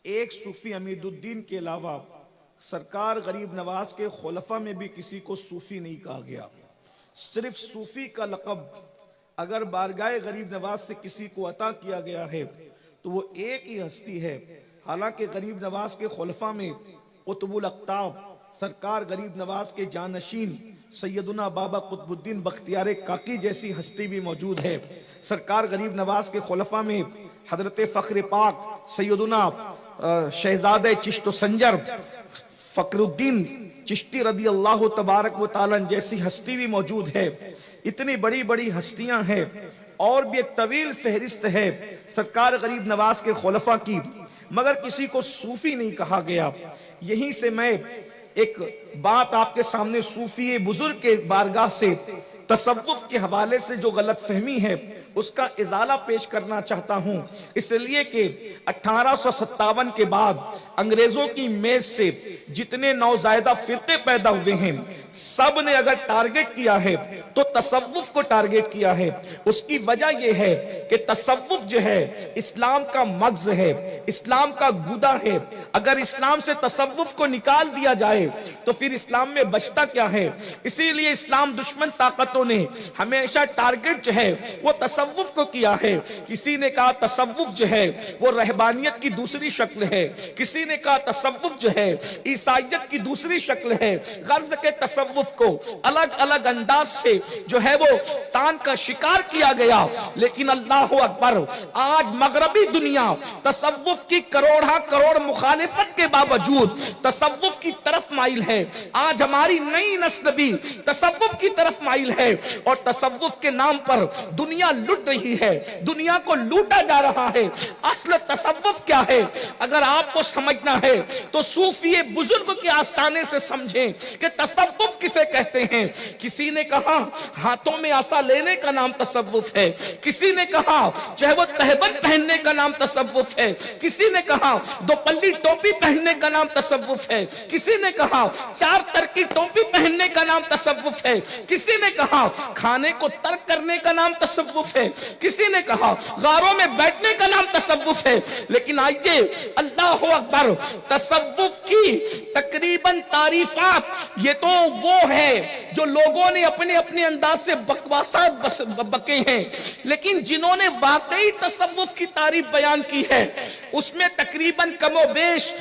ایک صوفی حمید الدین کے علاوہ سرکار غریب نواز کے خلفاء میں بھی کسی کو صوفی نہیں کہا گیا۔ صرف صوفی کا لقب اگر بارگاہ غریب نواز سے کسی کو عطا کیا گیا ہے تو وہ ایک ہی ہستی ہے۔ حالانکہ غریب نواز کے خلفاء میں قطب الاقطاب سرکار غریب نواز کے جانشین سیدنا بابا قطب الدین بختیار کاکی جیسی ہستی بھی موجود ہے۔ سرکار غریب نواز کے خلفاء میں حضرت فخر پاک سیدنا شہزادہ چشت و سنجر فخر الدین چشتی رضی اللہ تبارک و تعالیٰ جیسی ہستی بھی موجود ہے۔ اتنی بڑی بڑی ہستیاں ہیں، اور بھی ایک طویل فہرست ہے سرکار غریب نواز کے خلفاء کی، مگر کسی کو صوفی نہیں کہا گیا۔ یہیں سے میں ایک بات آپ کے سامنے صوفی بزرگ کے بارگاہ سے تصوف کے حوالے سے جو غلط فہمی ہے اس کا ازالہ پیش کرنا چاہتا ہوں، اس لیے کہ 1857 کے بعد انگریزوں کی میز سے جتنے نوزائیدہ فرقے پیدا ہوئے ہیں سب نے اگر ٹارگٹ کیا ہے تو تصوف کو ٹارگٹ کیا ہے۔ اس کی وجہ یہ ہے کہ تصوف جو ہے اسلام کا مغز ہے، اسلام کا گودا ہے۔ اگر اسلام سے تصوف کو نکال دیا جائے تو پھر اسلام میں بچتا کیا ہے؟ اسی لیے اسلام دشمن طاقتوں نے ہمیشہ ٹارگٹ جو ہے وہ تصوف کو کیا ہے۔ کسی نے کہا تصوف جو ہے وہ رہبانیت کی دوسری شکل ہے، کسی نے کہا تصوف جو ہے عیسائیت کی دوسری شکل ہے۔ غرض کے تصوف کو الگ الگ انداز سے جو ہے وہ تان کا شکار کیا گیا، لیکن اللہ اکبر آج مغربی دنیا تصوف کی کروڑہ کروڑ مخالفت کے باوجود تصوف کی طرف مائل ہے۔ آج ہماری نئی نسل بھی تصوف کی طرف مائل ہے، اور تصوف کے نام پر دنیا لٹ رہی ہے، دنیا کو لوٹا جا رہا ہے۔ اصل تصوف کیا ہے اگر آپ کو سمجھنا ہے تو صوفی بزرگ کے آستانے سے سمجھیں کہ تصوف کسے کہتے ہیں۔ کسی نے کہا ہاتھوں میں عصا لینے کا نام تصوف ہے، کسی نے کہا چاہے وہ تہبند پہننے کا نام تصوف ہے، کسی نے کہا دو پلی ٹوپی پہننے کا نام تصوف ہے، کسی نے کہا چار تر کی ٹوپی پہننے کا نام تصوف ہے، کسی نے کہا کھانے کو ترک کرنے کا نام تصوف ہے، کسی نے کہا غاروں میں بیٹھنے کا نام تصوف ہے۔ لیکن آئیے اللہ اکبر تصوف کی تقریباً تعریفات یہ تو وہ ہے جو لوگوں نے اپنے اپنے انداز سے بکواسات بکے ہیں، لیکن جنہوں نے واقعی تصوف کی تعریف بیان کی ہے اس میں تقریباً کم و بیش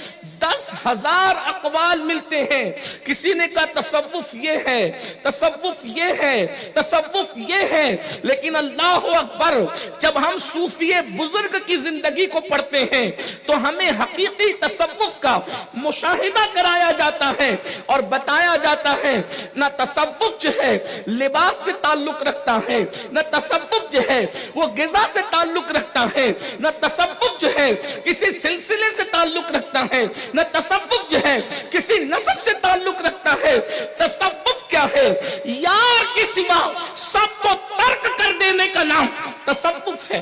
10,000 اقوال ملتے ہیں۔ کسی نے کہا تصوف یہ ہے، تصوف یہ ہے، تصوف یہ ہے، لیکن اللہ اکبر جب ہم صوفی بزرگ کی زندگی کو پڑھتے ہیں تو ہمیں حقیقی تصوف کا مشاہدہ کرایا جاتا ہے اور بتایا جاتا ہے نہ تصوف جو ہے لباس سے تعلق رکھتا ہے، نہ تصوف جو ہے وہ غذا سے تعلق رکھتا ہے، نہ تصوف جو ہے کسی سلسلے سے تعلق رکھتا ہے، نہ تصوف جو ہے کسی نسب سے تعلق رکھتا ہے۔ تصوف کیا ہے؟ یار کے سوا سب کو ترک کر دینے کا نام تصوف ہے۔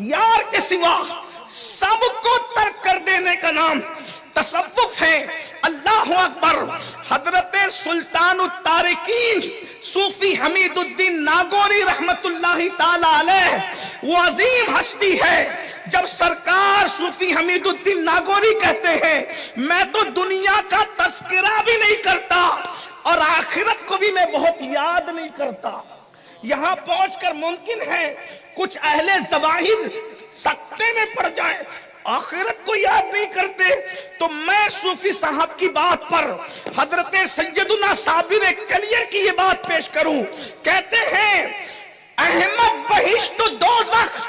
یار کے سوا سب کو ترک کر دینے کا نام تصوف ہے۔ اللہ اکبر حضرت سلطان التارکین صوفی حمید الدین ناگوری رحمت اللہ تعالی علیہ وہ عظیم ہستی ہے۔ جب سرکار صوفی حمید الدین ناگوری کہتے ہیں میں تو دنیا کا تذکرہ بھی نہیں کرتا اور آخرت کو بھی میں بہت یاد نہیں کرتا، یہاں پہنچ کر ممکن ہے کچھ اہل ظواہر سکتے میں پڑ جائیں، آخرت کو یاد نہیں کرتے، تو میں صوفی صاحب کی بات پر حضرت سیدنا صابر کلیر کی یہ بات پیش کروں۔ کہتے ہیں احمد بہشت و دوزخ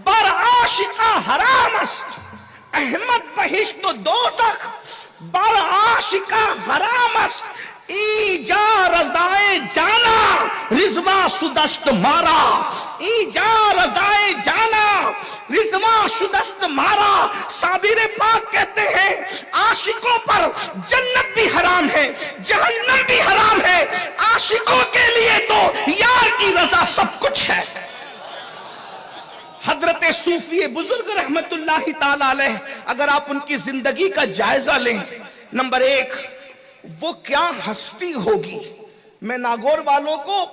بر عاشقہ حرام است، احمد بہشت و دوزخ بر عاشقہ حرام است، ای جا رضائے جانا رضوا شدست مارا، ای جا رضائے جانا رضوا شدست مارا۔ صابر پاک کہتے ہیں عاشقوں پر جنت بھی حرام ہے، جہنم بھی حرام ہے، عاشقوں کے لیے تو یار کی رضا سب کچھ ہے۔ حضرت صوفی بزرگ رحمت اللہ تعالی علیہ اگر آپ ان کی زندگی کا جائزہ لیں، نمبر ایک وہ کیا ہستی ہوگی۔ میں ناگور والوں کو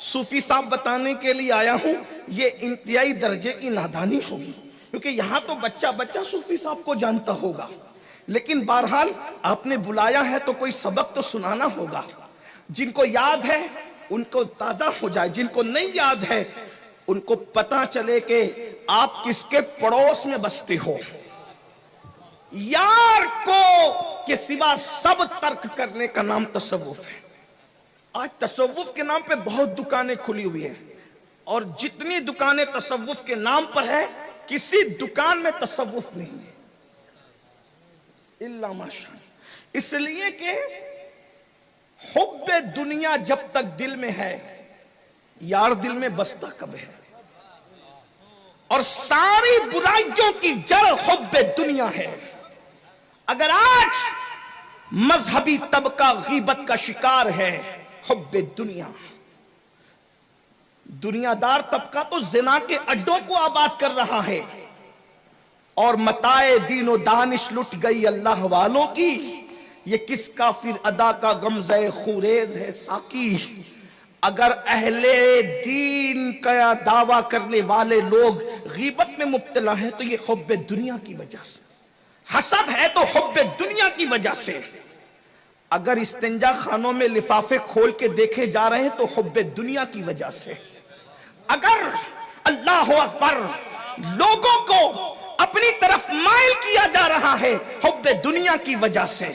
صوفی صاحب بتانے کے لیے آیا ہوں، یہ انتہائی درجے کی نادانی ہوگی۔ کیونکہ یہاں تو بچہ بچہ صوفی صاحب کو جانتا ہوگا، لیکن بہرحال آپ نے بلایا ہے تو کوئی سبق تو سنانا ہوگا۔ جن کو یاد ہے ان کو تازہ ہو جائے، جن کو نہیں یاد ہے ان کو پتا چلے کہ آپ کس کے پڑوس میں بستے ہو۔ یار کو کے سوا سب ترک کرنے کا نام تصوف ہے۔ آج تصوف کے نام پہ بہت دکانیں کھلی ہوئی ہیں، اور جتنی دکانیں تصوف کے نام پر ہے کسی دکان میں تصوف نہیں ہے الا ماشاء اللہ۔ اس لیے کہ حب دنیا جب تک دل میں ہے، یار دل میں بستا کب ہے؟ اور ساری برائیوں کی جڑ حب دنیا ہے۔ اگر آج مذہبی طبقہ غیبت کا شکار ہے، حب دنیا، دنیا دار طبقہ تو زنا کے اڈوں کو آباد کر رہا ہے، اور متاع دین و دانش لٹ گئی اللہ والوں کی، یہ کس کافر ادا کا غمزہ خوریز ہے ساقی۔ اگر اہل دین کا دعویٰ کرنے والے لوگ غیبت میں مبتلا ہیں تو یہ حب دنیا کی وجہ سے، حسد ہے تو حب دنیا کی وجہ سے۔ اگر استنجا خانوں میں لفافے کھول کے دیکھے جا رہے ہیں تو حب دنیا کی وجہ سے۔ اگر اللہ اکبر لوگوں کو اپنی طرف مائل کیا جا رہا ہے، حب دنیا کی وجہ سے۔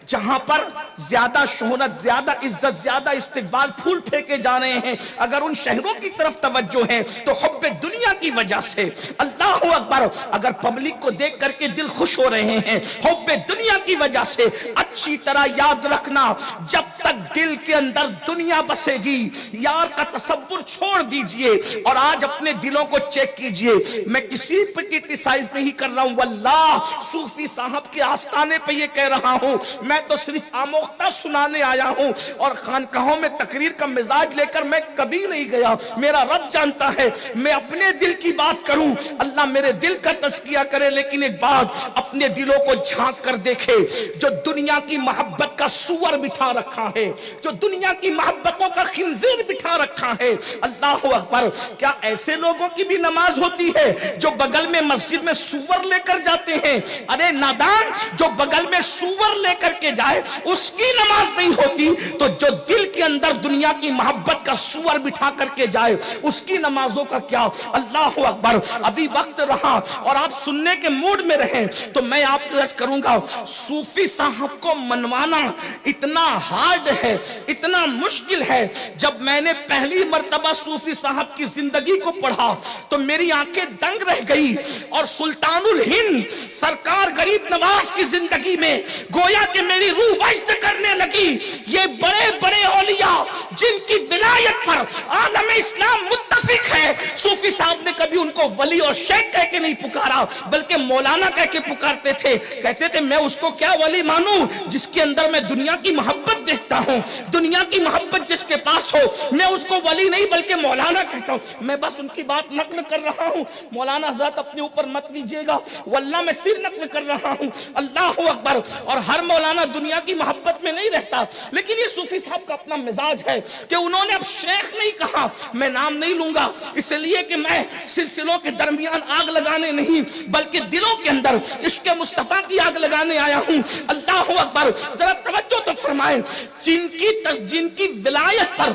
جہاں پر زیادہ شہرت، زیادہ عزت، زیادہ استقبال، پھول پھینکے جا رہے ہیں، اگر ان شہروں کی طرف توجہ ہے تو حب دنیا کی وجہ سے۔ اللہ اکبر، اگر پبلک کو دیکھ کر کے دل خوش ہو رہے ہیں، حب دنیا کی وجہ سے۔ اچھی طرح یاد رکھنا، جب تک دل کے اندر دنیا بسے گی، یار کا تصور چھوڑ دیجئے اور آج اپنے دلوں کو چیک کیجئے۔ میں کسی پہ کرٹیسائز نہیں کر رہا ہوں، واللہ صوفی صاحب کے آستانے پہ یہ کہہ رہا ہوں، میں تو صرف آموختہ سنانے آیا ہوں، اور خانقاہوں میں تقریر کا مزاج لے کر میں کبھی نہیں گیا۔ میرا رب جانتا ہے میں اپنے دل کی بات کروں، اللہ میرے دل کا تزکیہ کرے، لیکن ایک بات اپنے دلوں کو جھانک کر دیکھے، جو دنیا کی محبت کا سور بٹھا رکھا ہے، جو دنیا کی محبتوں کا خنزیر بٹھا رکھا ہے، اللہ اکبر، کیا ایسے لوگوں کی بھی نماز ہوتی ہے جو بغل میں مسجد میں سور لے کر جاتے ہیں؟ ارے نادان، جو بغل میں سور لے کر کے جائے اس کی نماز نہیں ہوتی، تو جو دل کے اندر دنیا کی محبت کا سور بٹھا کر کے جائے اس کی نمازوں کا کیا؟ اللہ اکبر۔ ابھی وقت رہا اور آپ سننے کے موڈ میں رہیں تو میں آپ کو عرض کروں گا، صوفی صاحب کو منوانا اتنا ہارڈ ہے، اتنا مشکل ہے۔ جب میں نے پہلی مرتبہ صوفی صاحب کی زندگی کو پڑھا تو میری آنکھیں دنگ رہ گئی، اور سلطان الہند سرکار غریب نواز کی زندگی میں گویا کہ میری روح وجد کرنے لگی۔ یہ بڑے بڑے اولیاء جن کی ولایت پر عالم اسلام متفق ہے، صوفی صاحب نے کبھی ان کو ولی اور شیخ کہہ کے نہیں پکارا، بلکہ مولانا کہہ کے پکارتے تھے۔ کہتے تھے میں اس کو کیا ولی مانوں جس کے اندر میں دنیا کی محبت دیکھتا ہوں، دنیا کی محبت جس کے پاس ہو، میں اس کو ولی نہیں بلکہ مولانا کہتا ہوں۔ میں بس ان کی بات نقل کر رہا ہوں، مولانا حضرات اپنے اوپر مت لیجئے گا، واللہ میں صرف نقل کر رہا ہوں۔ اللہ اکبر۔ اور ہر مولانا دنیا کی محبت میں نہیں رہتا، لیکن یہ صوفی صاحب کا اپنا مزاج ہے کہ انہوں نے اب شیخ نہیں کہا، میں نام نہیں لوں گا اس لیے کہ میں سلسلوں کے درمیان آگ لگانے نہیں بلکہ دلوں کے اندر عشق مصطفیٰ کی آگ لگانے آیا ہوں۔ اللہ اکبر۔ ذرا توجہ تو فرمائیں، جن کی ولایت پر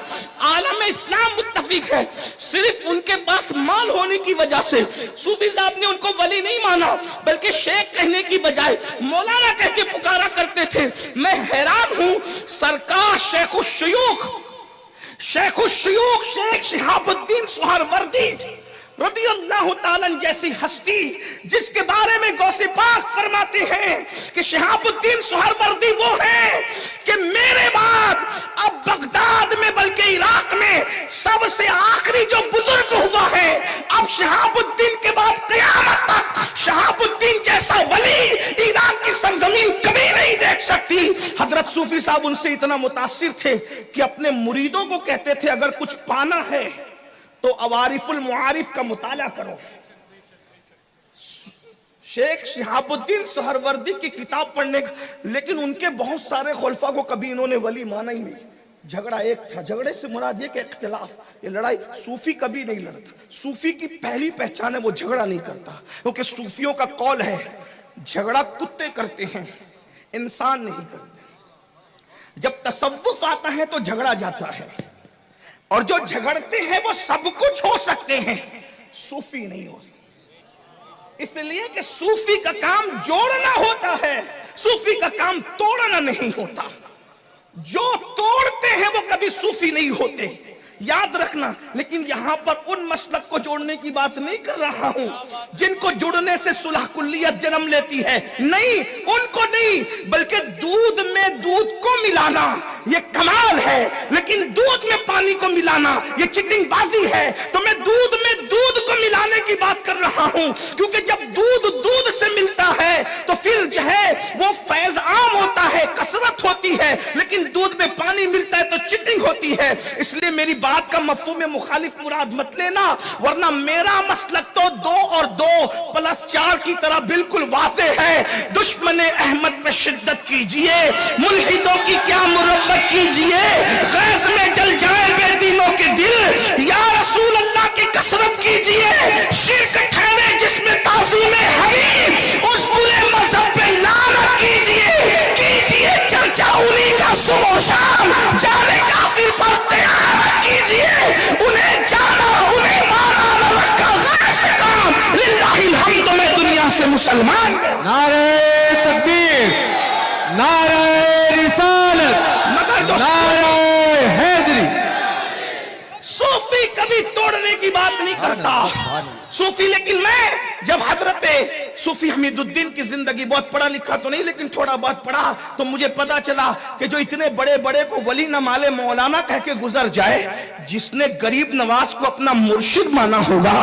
عالم اسلام متفق ہے، صرف ان کے پاس مال ہونے کی وجہ سے صوفی صاحب نے ان کو ولی نہیں مانا بلکہ شیخ کہنے کی بجائے مولانا کہہ کے پکارا کرتے تھے۔ میں حیران ہوں، سرکار شیخ الشیوخ شیخ شہاب الدین سہروردی رضی اللہ تعالیٰ جیسی ہستی، جس کے بارے میں غوث پاک فرماتے ہیں کہ شہاب الدین سہروردی وہ ہے کہ میرے بعد اب بغداد میں بلکہ عراق میں سب سے آخری جو بزرگ ہوا ہے، اب شہاب الدین کے بعد قیامت تک شہاب الدین جیسا ولی عراق کی سرزمین کبھی نہیں دیکھ سکتی۔ حضرت صوفی صاحب ان سے اتنا متاثر تھے کہ اپنے مریدوں کو کہتے تھے اگر کچھ پانا ہے تو عوارف المعارف کا مطالعہ کرو۔ شیخ شہاب الدین سہروردی کی کتاب پڑھنے کا، لیکن ان کے بہت سارے خلفاء کو کبھی انہوں نے ولی مانا ہی نہیں۔ جھگڑا ایک تھا. جھگڑے سے مراد یہ کہ اختلاف, یہ لڑائی. صوفی کبھی نہیں لڑتا. صوفی کی پہلی پہچان ہے وہ جھگڑا نہیں کرتا, کیونکہ صوفیوں کا قول ہے جھگڑا کتے کرتے ہیں, انسان نہیں کرتے. جب تصوف آتا ہے تو جھگڑا جاتا ہے, اور جو جھگڑتے ہیں وہ سب کچھ ہو سکتے ہیں, صوفی نہیں ہو سکتے. اس لیے کہ صوفی کا کام جوڑنا ہوتا ہے, صوفی کا کام توڑنا نہیں ہوتا. جو توڑتے ہیں وہ کبھی صوفی نہیں ہوتے, یاد رکھنا. لیکن یہاں پر ان مسلک کو جوڑنے کی بات نہیں کر رہا ہوں جن کو جڑنے سے صلح کلیت جنم لیتی ہے, نہیں, ان کو نہیں, بلکہ دودھ میں دودھ کو ملانا یہ کمال ہے, لیکن دودھ میں پانی کو ملانا یہ چٹنگ بازی ہے. تو میں دودھ میں دودھ کو ملانے کی بات کر رہا ہوں, کیونکہ جب دودھ دودھ سے ملتا ہے تو پھر جو ہے وہ فیض عام ہوتا ہے, کثرت ہوتی ہے, لیکن دودھ میں پانی ملتا ہے تو چٹنگ ہوتی ہے. اس لیے میری بات کا مفہوم مخالف مراد مت لینا, ورنہ میرا مسلک تو 2 اور 2 + 4 کی طرح بالکل واضح ہے. دشمن احمد پہ شدت کیجئے, ملحدوں کی کیا مربت کیجئے, غیظ میں جل جائیں بے دینوں کے دل, یا رسول اللہ کی کثرت کیجئے. شرک ٹھہرے جس میں تعظیم حبیب, اس برے مذہب پہ لعنت کیجئے چرچا انہی کا صبح و شام. جانے کافر پر قیامت کیجئے, انہیں جانا انہیں مانا نہ رکھا غیر سے کام. للہ الحمد, میں دنیا سے مسلمان. نعرہ تکبیر, نعرہ رسالت, نعرہ حیدری. صوفی کبھی توڑنے کی بات نہیں کرتا صوفی. لیکن میں جب حضرت صوفی حمید الدین کی زندگی, بہت پڑھا لکھا تو نہیں لیکن تھوڑا بہت پڑھا, تو مجھے پتا چلا کہ جو اتنے بڑے بڑے کو ولی نہ مالے مولانا کہہ کے گزر جائے, جس نے غریب نواز کو اپنا مرشد مانا ہوگا,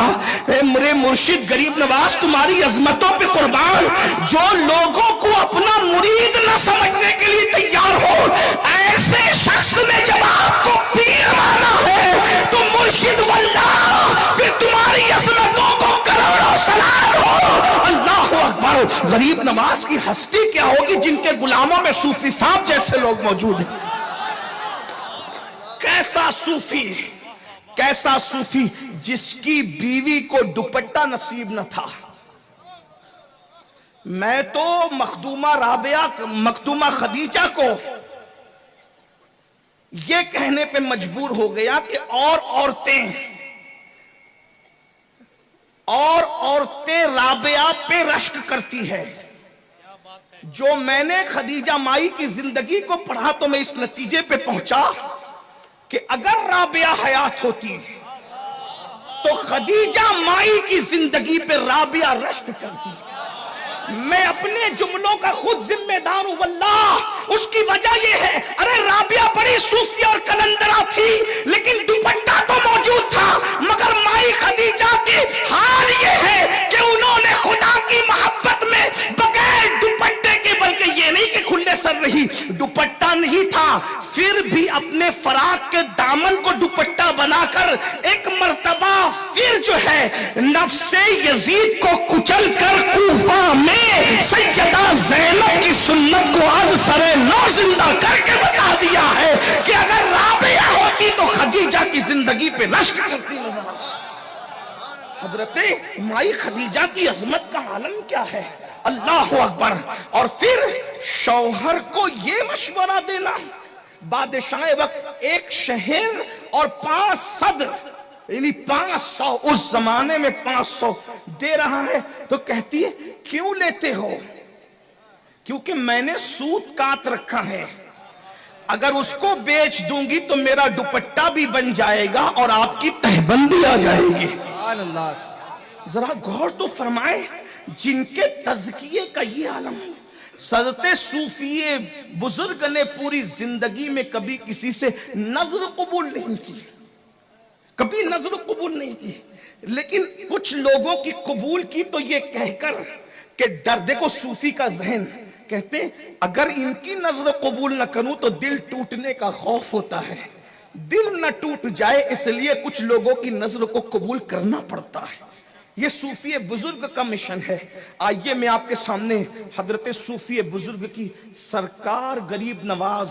اے میرے مرشد غریب نواز تمہاری عظمتوں پہ قربان, جو لوگوں کو اپنا مرید نہ سمجھنے کے لیے تیار ہو, ایسے شخص نے جب آپ کو پیر مانا ہے تو مرشد واللہ پھر تمہاری عظمتوں کو کروڑوں سلام ہو. اللہ اکبر. غریب نواز کی ہستی کیا ہوگی جن کے غلاموں میں صوفی صاحب جیسے لوگ موجود ہیں. کیسا صوفی, کیسا صوفی جس کی بیوی کو دوپٹہ نصیب نہ تھا. میں تو مخدومہ رابعہ, مخدومہ خدیجہ کو یہ کہنے پہ مجبور ہو گیا کہ اور عورتیں رابعہ پہ رشک کرتی ہے. جو میں نے خدیجہ مائی کی زندگی کو پڑھا تو میں اس نتیجے پہ پہنچا کہ اگر رابعہ حیات ہوتی تو خدیجہ مائی کی زندگی پہ رابعہ رشک کرتی. میں اپنے جملوں کا خود ذمہ دار ہوں واللہ. اس کی وجہ یہ ہے, ارے رابعہ بڑی صوفی اور کلندرہ تھی لیکن دوپٹہ تو موجود تھا, مگر مائی خدیجہ کی حال یہ ہے کہ انہوں نے خدا کی محبت میں بغیر دوپٹے کے, بلکہ یہ نہیں کہ کھلے سر رہی, دوپٹہ نہیں تھا پھر بھی اپنے فراق کے دامن کو دوپٹہ بنا کر ایک مرتبہ پھر جو ہے نفس یزید کو کچل کر کوفہ میں سیدہ زینب کی سنت کو آج سرے نو زندہ کر کے بتا دیا ہے کہ اگر رابعہ ہوتی تو خدیجہ کی زندگی پہ رشک کرتی نظر. حضرت مائی خدیجہ کی عظمت کا عالم کیا ہے, اللہ اکبر. اور پھر شوہر کو یہ مشورہ دینا, بادشاہ وقت ایک شہر اور 5 صدر یعنی 500, اس زمانے میں 500 دے رہا ہے, تو کہتی ہے کیوں لیتے ہو, کیونکہ میں نے سوت کاٹ رکھا ہے, اگر اس کو بیچ دوں گی تو میرا دوپٹہ بھی بن جائے گا اور آپ کی تہبند بھی آ جائے گی. ذرا غور تو فرمائے, جن کے تزکیے کا یہ عالم ہے. حضرت صوفی بزرگ نے پوری زندگی میں کبھی کسی سے نظر قبول نہیں کی, کبھی نظر قبول نہیں کی, لیکن کچھ لوگوں کی قبول کی تو یہ کہہ کر کہ ڈر. دیکھو صوفی کا ذہن, کہتے اگر ان کی نظر قبول نہ کروں تو دل ٹوٹنے کا خوف ہوتا ہے, دل نہ ٹوٹ جائے اس لیے کچھ لوگوں کی نظر کو قبول کرنا پڑتا ہے. یہ صوفی بزرگ کا مشن ہے. آئیے میں آپ کے سامنے حضرت صوفی بزرگ کی سرکار غریب نواز